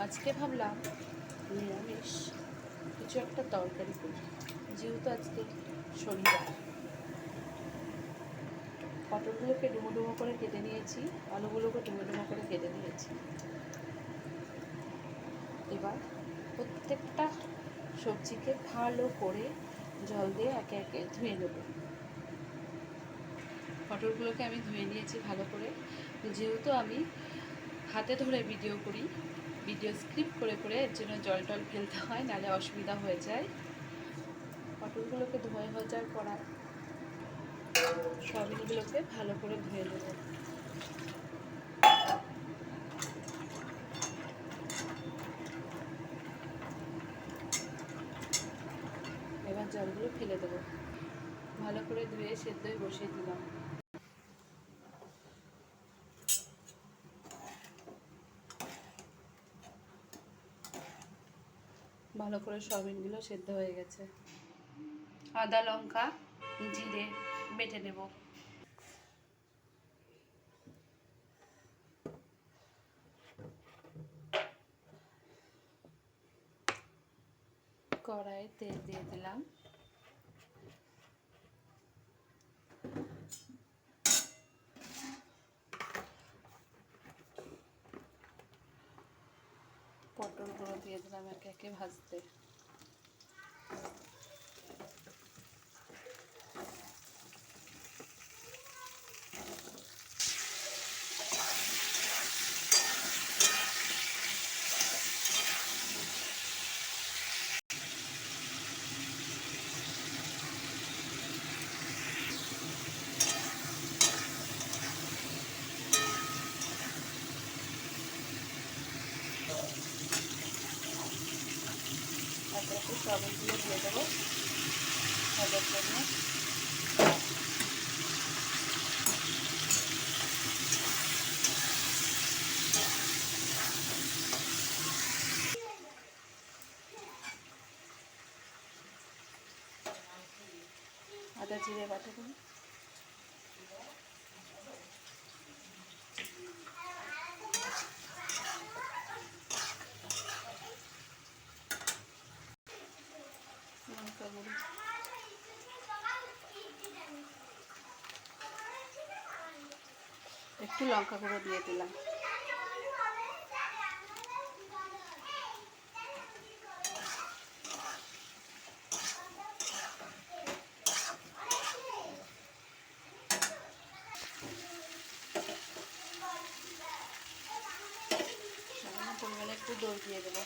আজকে ভাবলাম নিরামিষ কিছু একটা তরকারি করি, যেহেতু আজকে শনিবার। পটলগুলোকে ডুমো ডুমো করে কেটে নিয়েছি, আলুগুলোকে ডুমো ডুমো করে কেটে নিয়েছি। এবার প্রত্যেকটা সবজিকে ভালো করে জল দিয়ে একে একে ধুয়ে নেব। পটলগুলোকে আমি ধুয়ে নিয়েছি ভালো করে। যেহেতু আমি হাতে ধরে ভিডিও করি, ভিডিও স্ক্রিপ্ট করে করে এর জন্য জল টল ফেলতে হয়, নাহলে অসুবিধা হয়ে যায়। পটলগুলোকে ধুয়ে হয়ে যাওয়ার পর সয়াবিনগুলোকে ভালো করে ধুয়ে নেব। এবার জলগুলো ফেলে দেবো। ভালো করে ধুয়ে সেদ্ধই বসিয়ে দিলাম। ভালো করে সয়াবিনগুলো সেদ্ধ হয়ে গেছে। আদা লঙ্কা জিরে বেটে নেব। কড়াইয়ে তেল দিয়ে দিলাম। পটলগুলো দিয়ে দিলাম একে একে ভাজতে। একে একে সয়াবিনগুলো দিয়ে দেবো ভাজার জন্য। আদা জিরে বাটা দেবো। লঙ্কা গুঁড়ো, একটু লঙ্কা গুঁড়ো দিয়ে দিলাম। সামান্য পরিমাণে একটু দই দিয়ে দেবো।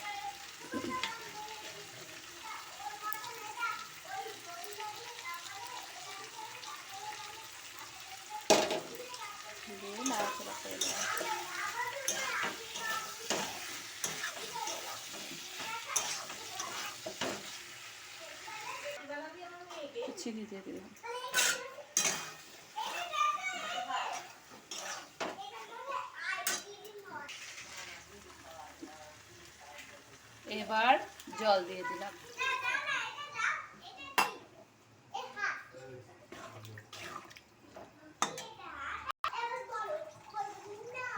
দিয়ে নাড়াচাড়া করে দেবো। চিনি দিয়ে দিলাম। এবার জল দিয়ে দিলাম।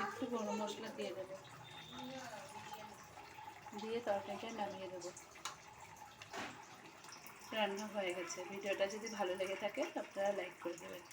একটু গরম মশলা দিয়ে দেবো, দিয়ে তরকারিটা নামিয়ে দেবো। রান্না হয়ে গেছে। ভিডিওটা যদি ভালো লেগে থাকে আপনারা লাইক করে দেবেন।